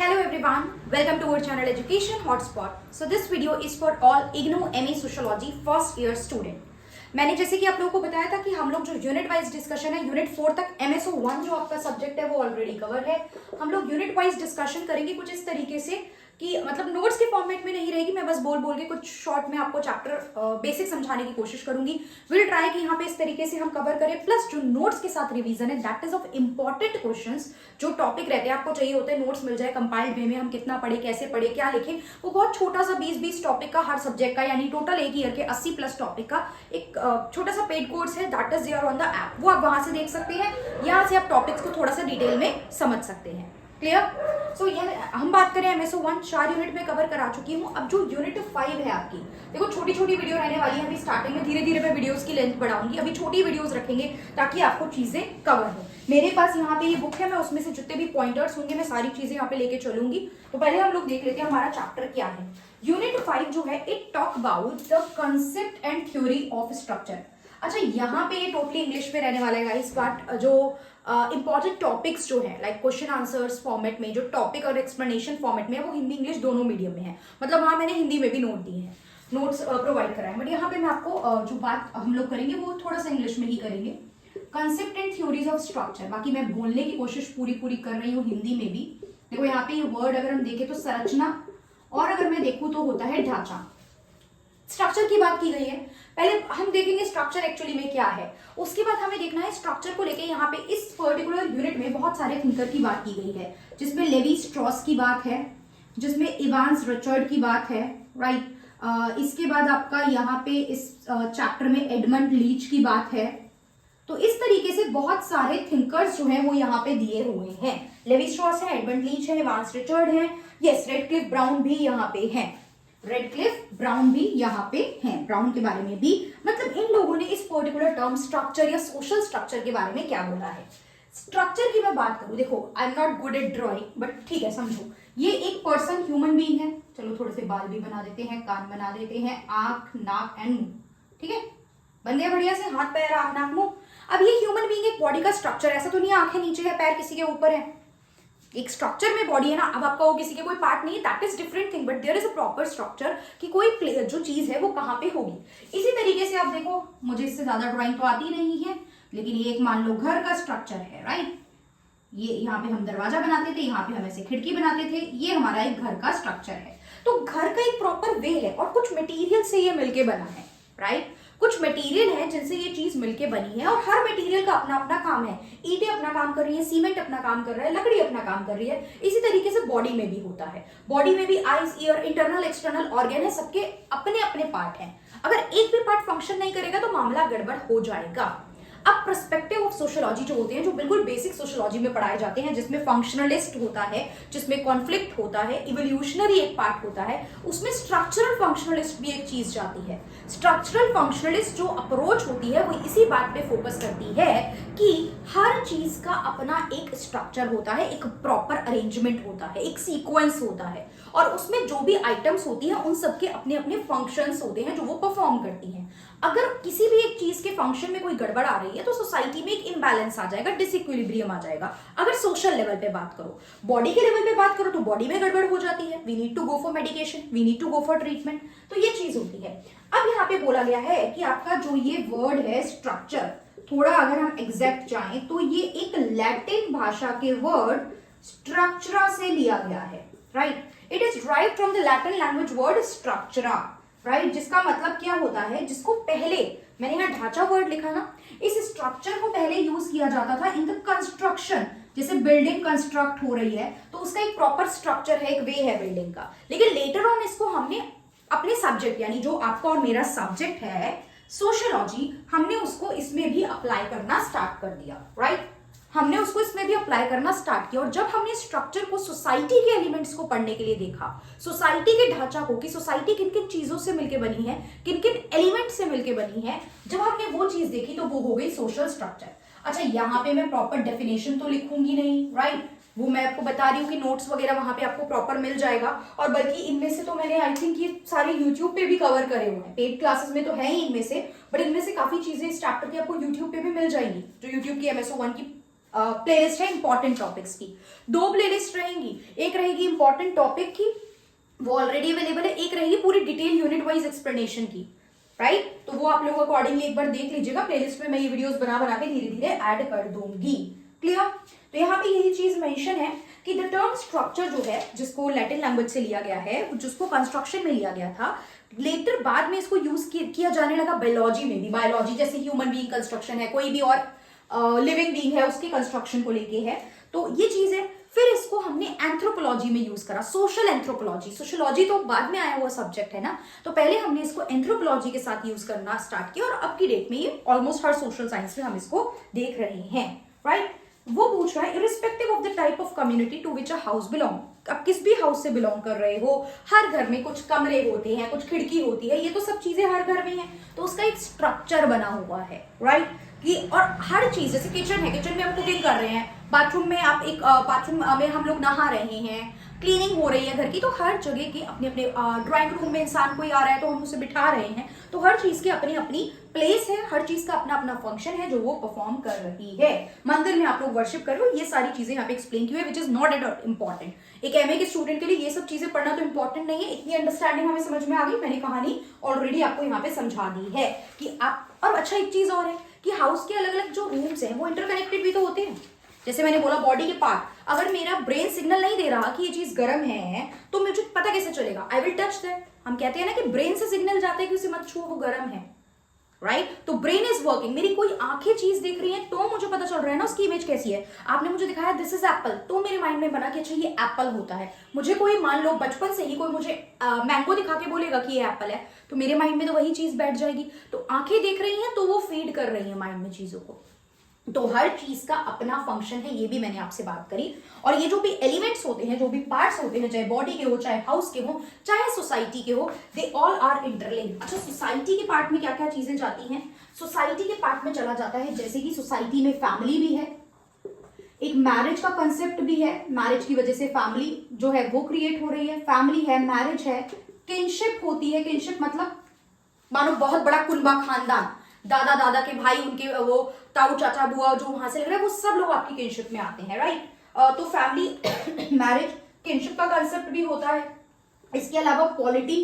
Hello everyone, welcome to our channel Education Hotspot. So this video is for all IGNOU MA Sociology first year student. मैंने जैसे कि आप लोगों को बताया था कि हम लोग जो यूनिट वाइज डिस्कशन है यूनिट 4 तक MSO 1 जो आपका सब्जेक्ट है वो ऑलरेडी कवर है। हम लोग यूनिट वाइज डिस्कशन करेंगे कुछ इस तरीके से कि मतलब नोट्स के फॉर्मेट में नहीं रहेगी, मैं बस बोल बोल के कुछ शॉर्ट में आपको चैप्टर बेसिक समझाने की कोशिश करूंगी। विल ट्राई कि यहाँ पे इस तरीके से हम कवर करें, प्लस जो नोट्स के साथ रिवीजन है that is of important questions जो टॉपिक रहते हैं आपको चाहिए होते हैं नोट्स मिल जाए कंपाइल्ड वे में, हम कितना पढ़े, कैसे पढ़े, क्या लिखें, वो बहुत छोटा सा 20-20 टॉपिक का हर सब्जेक्ट का, यानी टोटल एक ईयर के 80+ टॉपिक का एक छोटा सा पेड कोर्स है that is there on the app. वो आप वहां से देख सकते हैं, यहाँ से आप टॉपिक्स को थोड़ा सा डिटेल में समझ सकते हैं। क्लियर? सो ये हम बात करें MSO 1 4 यूनिट में कवर करा चुकी हूँ। अब जो यूनिट 5 है आपकी, देखो छोटी छोटी वीडियो रहने वाली है अभी स्टार्टिंग में, धीरे धीरे मैं वीडियोस की लेंथ बढ़ाऊंगी, अभी छोटी वीडियोस रखेंगे ताकि आपको चीजें कवर हो। मेरे पास यहाँ पे ये बुक है, मैं उसमें से जितने भी पॉइंटर्स होंगे मैं सारी चीजें यहाँ पे लेके चलूंगी। तो पहले हम लोग देख लेते हैं हमारा चैप्टर क्या है। यूनिट 5 जो है it talk about the concept and theory of structure. अच्छा, यहाँ पे ये टोटली इंग्लिश में रहने वाला है गाइस, बट जो इंपॉर्टेंट टॉपिक्स जो है लाइक क्वेश्चन आंसर्स फॉर्मेट में, जो टॉपिक और एक्सप्लेनेशन फॉर्मेट में है वो हिंदी इंग्लिश दोनों मीडियम में है। मतलब वहाँ मैंने हिंदी में भी नोट दिए हैं, नोट्स प्रोवाइड कराए, बट यहाँ पे मैं आपको जो बात हम लोग करेंगे वो थोड़ा सा इंग्लिश में ही करेंगे। Concept and theories of structure, बाकी मैं बोलने की कोशिश पूरी कर रही हूँ हिंदी में भी। देखो यहाँ पे ये वर्ड अगर हम देखें तो संरचना, और अगर मैं देखूँ तो होता है ढांचा। स्ट्रक्चर की बात की गई है, पहले हम देखेंगे स्ट्रक्चर एक्चुअली में क्या है, उसके बाद हमें देखना है स्ट्रक्चर को लेके यहाँ पे इस पर्टिकुलर यूनिट में बहुत सारे थिंकर की बात की गई है, जिसमें लेवी स्ट्रॉस की बात है, जिसमें इवांस रिचर्ड की बात है, राइट। इसके बाद आपका यहाँ पे इस चैप्टर में एडमंड लीच की बात है। तो इस तरीके से बहुत सारे थिंकर्स जो हैं वो यहाँ पे दिए हुए हैं। लेवी स्ट्रॉस है, एडमंड लीच है, इवांस रिचर्ड है, यस रेडक्लिफ ब्राउन भी यहाँ पे है, रेडक्लिफ ब्राउन भी यहाँ पे हैं, ब्राउन के बारे में भी, मतलब इन लोगों ने इस पर्टिकुलर टर्म स्ट्रक्चर या सोशल स्ट्रक्चर के बारे में क्या बोला है। स्ट्रक्चर की मैं बात करूं, देखो I am not good at drawing but ठीक है, समझो ये एक पर्सन ह्यूमन बीइंग है, चलो थोड़े से बाल भी बना देते हैं, कान बना देते हैं, आंख नाक एंड मुंह, ठीक है, बन गया बढ़िया से, हाथ पैर आंख नाक मुंह। अब ये ह्यूमन बीइंग एक बॉडी का स्ट्रक्चर, ऐसा तो नहीं आंखें नीचे है पैर किसी के ऊपर है, एक स्ट्रक्चर में बॉडी है ना। अब आपका वो किसी के कोई पार्ट नहीं है, that is different thing, but there is a proper structure कि कोई जो चीज है वो कहाँ पे होगी। इसी तरीके से आप देखो, मुझे इससे ज्यादा ड्राइंग तो आती नहीं है, लेकिन ये एक मान लो घर का स्ट्रक्चर है, राइट। ये यहाँ पे हम दरवाजा बनाते थे, यहाँ पे हम ऐसे खिड़की बनाते थे, ये हमारा एक घर का स्ट्रक्चर है। तो घर का एक प्रॉपर वे है और कुछ मटेरियल से ये मिलके बना है, राइट। कुछ मटेरियल है जिनसे ये चीज मिलके बनी है और हर मटेरियल का अपना अपना काम है। ईंटें अपना काम कर रही है, सीमेंट अपना काम कर रहा है, लकड़ी अपना काम कर रही है। इसी तरीके से बॉडी में भी होता है, बॉडी में भी eyes ear internal external organ है, सबके अपने अपने पार्ट हैं। अगर एक भी पार्ट फंक्शन नहीं करेगा तो मामला गड़बड़ हो जाएगा। अब पर्सपेक्टिव ऑफ सोशियोलॉजी जो होते हैं, जो बिल्कुल बेसिक सोशियोलॉजी में पढ़ाए जाते हैं, जिसमें फंक्शनलिस्ट होता है, जिसमें कॉन्फ्लिक्ट होता है, इवोल्यूशनरी एक पार्ट होता है, उसमें स्ट्रक्चरल फंक्शनलिस्ट भी एक चीज जाती है। स्ट्रक्चरल फंक्शनलिस्ट जो अप्रोच होती है वो इसी बात पे फोकस करती है कि हर चीज का अपना एक स्ट्रक्चर होता है, एक प्रॉपर अरेंजमेंट होता है, एक सीक्वेंस होता है, और उसमें जो भी आइटम्स होती है उन सबके अपने अपने फंक्शंस होते हैं जो वो परफॉर्म करती हैं। अगर किसी भी एक चीज के फंक्शन में कोई गड़बड़ आ रही है तो सोसाइटी में एक इम्बैलेंस आ जाएगा, डिसइक्विलिब्रियम आ जाएगा। अगर सोशल लेवल पे बात करो, बॉडी के लेवल पे बात करो तो बॉडी में गड़बड़ हो जाती है, we need to go for medication, we need to go for treatment, तो ये चीज होती है। अब यहाँ पे बोला गया है कि आपका जो ये वर्ड है स्ट्रक्चर, थोड़ा अगर हम एग्जैक्ट जाएं तो ये एक लैटिन भाषा के वर्ड स्ट्रक्चरा से लिया गया है, right. It is derived from the Latin language word structura, right, जिसका मतलब क्या होता है, जिसको पहले मैंने यहाँ ढांचा वर्ड लिखा ना, इस स्ट्रक्चर को पहले यूज किया जाता था इन द कंस्ट्रक्शन, जैसे बिल्डिंग कंस्ट्रक्ट हो रही है तो उसका एक प्रॉपर स्ट्रक्चर है, एक वे है बिल्डिंग का। लेकिन लेटर ऑन इसको हमने अपने सब्जेक्ट, यानी जो आपका और मेरा सब्जेक्ट है सोशियोलॉजी, हमने उसको इसमें भी अप्लाई करना स्टार्ट कर दिया, राइट। हमने उसको इसमें भी अप्लाई करना स्टार्ट किया, और जब हमने स्ट्रक्चर को सोसाइटी के एलिमेंट्स को पढ़ने के लिए देखा, सोसाइटी के ढांचा को कि सोसाइटी किन किन चीजों से मिलकर बनी है, किन किन एलिमेंट से मिलकर बनी है, जब हमने वो चीज देखी तो वो हो गई सोशल स्ट्रक्चर। अच्छा, यहाँ पे मैं प्रॉपर डेफिनेशन तो लिखूंगी नहीं, राइट, वो मैं आपको बता रही हूँ कि नोट्स वगैरह वहां पे आपको प्रॉपर मिल जाएगा, और बल्कि इनमें से तो मैंने आई थिंक ये सारे यूट्यूब पे भी कवर करे हुए हैं, पेड क्लासेस में तो है ही इनमें से, बट इनमें से काफी चीजें इस चैप्टर की आपको यूट्यूब पे भी मिल जाएंगी, जो यूट्यूब की MSO 1 की प्लेलिस्ट है इंपॉर्टेंट टॉपिक्स की। 2 प्लेलिस्ट रहेंगी, एक रहेगी इंपॉर्टेंट टॉपिक की, वो ऑलरेडी अवेलेबल है, एक रहेगी पूरी डिटेल यूनिट वाइज एक्सप्लेनेशन की, राइट। तो वो आप लोग अकॉर्डिंगली एक बार देख लीजिएगा, प्लेलिस्ट में मैं ये वीडियोस बना बना के धीरे धीरे ऐड कर दूंगी। क्लियर। तो यहाँ पे यही चीज मेंशन है कि द टर्म स्ट्रक्चर जो है, जिसको लैटिन लैंग्वेज से लिया गया है, जिसको कंस्ट्रक्शन में लिया गया था, लेटर बाद में इसको यूज किया जाने लगा बायोलॉजी में भी। बायोलॉजी जैसे ह्यूमन बीइंग कंस्ट्रक्शन है, कोई भी और लिविंग बीइंग है, उसके कंस्ट्रक्शन को लेके है, तो ये चीज है। फिर इसको हमने एंथ्रोपोलॉजी में यूज करा, सोशल एंथ्रोपोलॉजी। सोशियोलॉजी तो बाद में आया हुआ सब्जेक्ट है ना, तो पहले हमने इसको एंथ्रोपोलॉजी के साथ यूज करना स्टार्ट किया, और अब की डेट में ये ऑलमोस्ट हर सोशल साइंस में हम इसको देख रहे हैं, राइट। वो पूछ रहा है irrespective of the type of community to which a house belong, अब किस भी हाउस से बिलोंग कर रहे हो, हर घर में कुछ कमरे होते हैं, कुछ खिड़की होती है, ये तो सब चीजें हर घर में है, तो उसका एक स्ट्रक्चर बना हुआ है, राइट। कि और हर चीज, जैसे किचन है, किचन में हम कुकिंग कर रहे हैं, बाथरूम में आप एक बाथरूम में हम लोग नहा रहे हैं, क्लीनिंग हो रही है घर की, तो हर जगह की अपने अपने, ड्राइंग रूम में इंसान कोई आ रहा है तो हम उसे बिठा रहे हैं, तो हर चीज की अपनी अपनी प्लेस है, हर चीज का अपना अपना फंक्शन है जो वो परफॉर्म कर रही है। मंदिर में आप लोग वर्शिप कर रहे हो, ये सारी चीजें यहाँ पे एक्सप्लेन की हुई है, which is not at important. एक एमए के स्टूडेंट के लिए ये सब चीजें पढ़ना तो इंपॉर्टेंट नहीं है, इतनी अंडरस्टैंडिंग हमें समझ में आ गई, मैंने कहानी ऑलरेडी आपको यहाँ पे समझा दी है कि आप। और अच्छा एक चीज और है कि हाउस के अलग अलग जो रूम्स हैं वो इंटरकनेक्टेड भी तो होते हैं। जैसे मैंने बोला बॉडी के पार्ट, अगर मेरा ब्रेन सिग्नल नहीं दे रहा कि ये चीज गर्म है, तो मुझे पता कैसे चलेगा? I will touch that. हम कहते हैं ना कि ब्रेन से सिग्नल जाते हैं कि उसे मत छुओ, वो गर्म है, राइट। तो ब्रेन इज वर्किंग, मेरी कोई आंखें चीज देख रही हैं तो मुझे पता चल रहा है ना उसकी इमेज कैसी है। आपने मुझे दिखाया दिस इज एप्पल, तो मेरे माइंड में बना कि अच्छा ये एप्पल होता है। मुझे कोई, मान लो बचपन से ही कोई मुझे मैंगो दिखा के बोलेगा कि ये एप्पल है, तो मेरे माइंड में तो वही चीज बैठ जाएगी। तो आंखें देख रही हैं तो वो फीड कर रही है माइंड में चीजों को। तो हर चीज का अपना फंक्शन है, ये भी मैंने आपसे बात करी। और ये जो भी एलिमेंट्स होते हैं, जो भी पार्ट्स होते हैं, चाहे बॉडी के हो, चाहे हाउस के हो, चाहे सोसाइटी के हो, दे ऑल आर इंटरलिंक्ड। अच्छा, सोसाइटी के पार्ट में क्या क्या चीजें जाती हैं? सोसाइटी के पार्ट में चला जाता है जैसे कि सोसाइटी में फैमिली भी है, एक मैरिज का कंसेप्ट भी है, मैरिज की वजह से फैमिली जो है वो क्रिएट हो रही है, फैमिली है, मैरिज है, किनशिप होती है। किनशिप मतलब मानो बहुत बड़ा कुनबा खानदान, दादा दादा के भाई, उनके वो ताऊ चाचा बुआ जो वहां से लग रहा है, वो सब लोग आपकी किनशिप में आते हैं, राइट। तो फैमिली मैरिज किनशिप का कंसेप्ट भी होता है। इसके अलावा पॉलिटी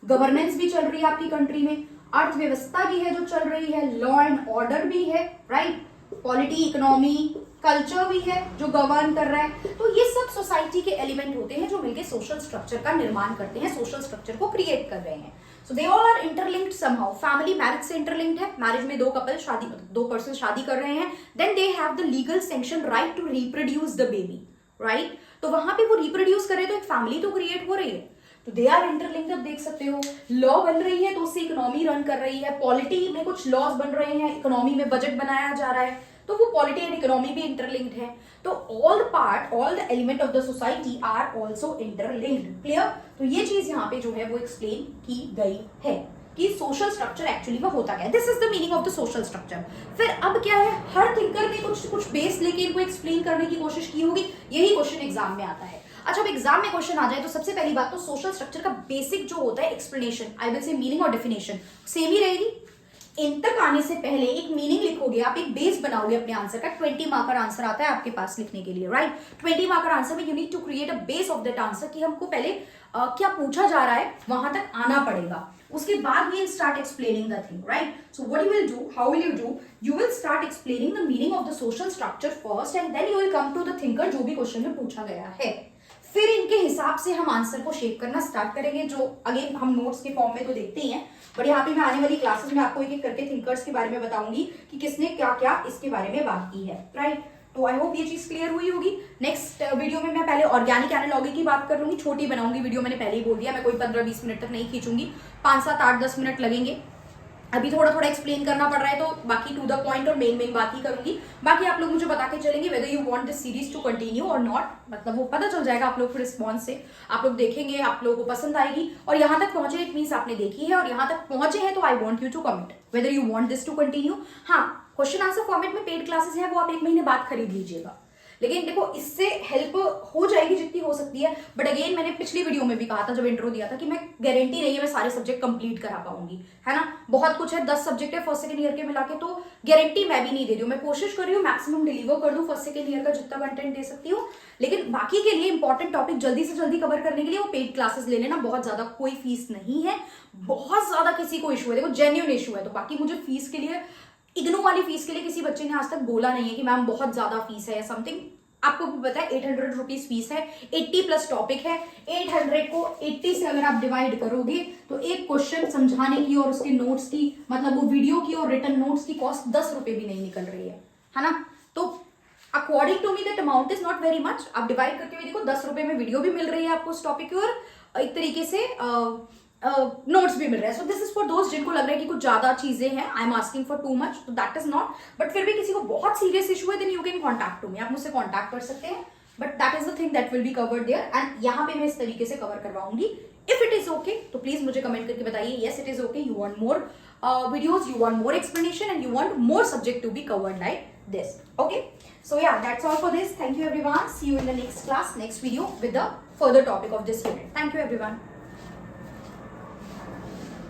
गवर्नेंस भी चल रही है आपकी कंट्री में, अर्थव्यवस्था भी है जो चल रही है, लॉ एंड ऑर्डर भी है, राइट। पॉलिटी, इकोनॉमी, कल्चर भी है जो गवर्न कर रहा है। तो ये सब सोसाइटी के एलिमेंट होते हैं जो मिलकर सोशल स्ट्रक्चर का निर्माण करते हैं, सोशल स्ट्रक्चर को क्रिएट कर रहे हैं। So they all are interlinked somehow. Family marriage से इंटरलिंक्ड है, मैरिज में दो कपल शादी, दो पर्सन शादी कर रहे हैं, then they have the legal sanction right to reproduce the baby, right. तो वहां पे वो रिप्रोड्यूस कर रहे हैं तो एक फैमिली तो क्रिएट हो रही है, तो दे आर इंटरलिंक्ड। अब देख सकते हो लॉ बन रही है तो उससे इकोनॉमी रन कर रही है, पॉलिटी में कुछ लॉज बन रहे हैं, इकोनॉमी में बजट बनाया जा रहा है, तो वो पॉलिटी एंड इकोनॉमी भी इंटरलिंक्ड है। तो all part, all the element of the society are also interlinked. Clear. तो ये चीज यहाँ पे जो है वो एक्सप्लेन की गई है कि सोशल स्ट्रक्चर एक्चुअली में होता क्या है। This is the meaning of the social structure. फिर अब क्या है, हर थिंकर ने कुछ बेस लेके इनको एक्सप्लेन करने की कोशिश की होगी, यही क्वेश्चन एग्जाम में आता है। अच्छा, अब एग्जाम में क्वेश्चन आ जाए तो सबसे पहली बात तो सोशल स्ट्रक्चर का बेसिक जो होता है explanation, I will say meaning और डेफिनेशन सेम ही रहेगी। इन तक आने से पहले एक मीनिंग लिखोगे, आप एक बेस बनाओगे अपने आंसर का। 20 मार्कर आंसर आता है आपके पास लिखने के लिए, राइट। 20 मार्कर आंसर में you need to create a base of that answer कि हमको पहले क्या पूछा जा रहा है वहां तक आना पड़ेगा। उसके बाद we will start explaining the thing, right. So what you will do, how will you do, you will start explaining the meaning of the social structure first and then you will come to the thinker, जो भी question में पूछा गया है। फिर इनके हिसाब से हम आंसर को शेप करना स्टार्ट करेंगे, जो अगेन हम नोट्स के फॉर्म में तो देखते ही हैं, बट यहाँ पे मैं आने वाली क्लासेस में आपको एक एक करके थिंकर्स के बारे में बताऊंगी कि किसने क्या क्या इसके बारे में बात की है, राइट। तो आई होप ये चीज क्लियर हुई होगी। नेक्स्ट वीडियो में मैं पहले ऑर्गेनिक एनालॉजी की बात कर लूंगी, छोटी बनाऊंगी वीडियो, मैंने पहले ही बोल दिया, मैं कोई 15-20 मिनट तक नहीं खींचूंगी, 5, 7, 8, 10 मिनट लगेंगे। अभी थोड़ा थोड़ा एक्सप्लेन करना पड़ रहा है तो बाकी टू द पॉइंट और मेन बात ही करूंगी। बाकी आप लोग मुझे बता के चलेंगे whether you want this series to continue और नॉट, मतलब वो पता चल जाएगा आप लोग को रिस्पॉन्स से। आप लोग देखेंगे, आप लोगों को पसंद आएगी, और यहाँ तक पहुंचे इट मीन्स आपने देखी है, और यहाँ तक पहुंचे हैं तो I want you to comment whether you want this to continue. हाँ, क्वेश्चन आंसर फॉर्मेट में पेड क्लासेस है, वो आप 1 महीने बाद खरीद लीजिएगा, लेकिन देखो इससे हेल्प हो जाएगी जितनी हो सकती है, बट अगेन मैंने पिछली वीडियो में भी कहा था जब इंट्रो दिया था कि मैं गारंटी नहीं है मैं सारे सब्जेक्ट कंप्लीट करा पाऊंगी, है ना। बहुत कुछ है, 10 सब्जेक्ट है फर्स्ट सेकंड ईयर के मिला के, तो गारंटी मैं भी नहीं दे रही हूँ। मैं कोशिश कर रही हूँ मैक्सिमम डिलीवर कर दूँ फर्स्ट सेकंड ईयर का जितना कंटेंट दे सकती हूँ, लेकिन बाकी के लिए इंपॉर्टेंट टॉपिक जल्दी से जल्दी कवर करने के लिए वो पेड क्लासेस ले लेना, बहुत ज्यादा कोई फीस नहीं है। बहुत ज्यादा किसी को इशू है, देखो जेन्युइन इशू है, तो बाकी मुझे फीस के लिए, इग्नू वाली फीस के लिए किसी बच्चे ने आज तक बोला नहीं है कि मैम बहुत ज्यादा फीस है या समथिंग। आपको भी पता है 800 रुपीज फीस है, 80 प्लस टॉपिक है। 800 को 80 से अगर आप डिवाइड करोगे तो एक क्वेश्चन समझाने की और उसके नोट्स की, मतलब वो वीडियो की और रिटर्न नोट्स की कॉस्ट 10 रुपए भी नहीं निकल रही है ना। तो according to me that amount is not very much. आप डिवाइड करके भी देखो, 10 रुपए में वीडियो भी मिल रही है आपको उस टॉपिक की और एक तरीके से नोट्स भी मिल रहे हैं। सो दिस इज फॉर दोस्त जिनको लग रहा है कि कुछ ज्यादा चीजें हैं, I am asking for too much, तो दैट इज नॉट। बट फिर भी किसी को बहुत सीरियस इशू है then you can contact to me, आप मुझसे कॉन्टैक्ट कर सकते हैं, but that is the thing that will be covered there. And यहाँ पे मैं इस तरीके से कवर करवाऊंगी। इफ इट इज ओके तो प्लीज मुझे कमेंट करके बताइए yes it is okay, you want more videos, you want more explanation and you want more subject to be covered like this. Okay, so yeah, that's all for this. Thank you everyone, see you in the next class, next video with the further topic of this unit. Thank you everyone.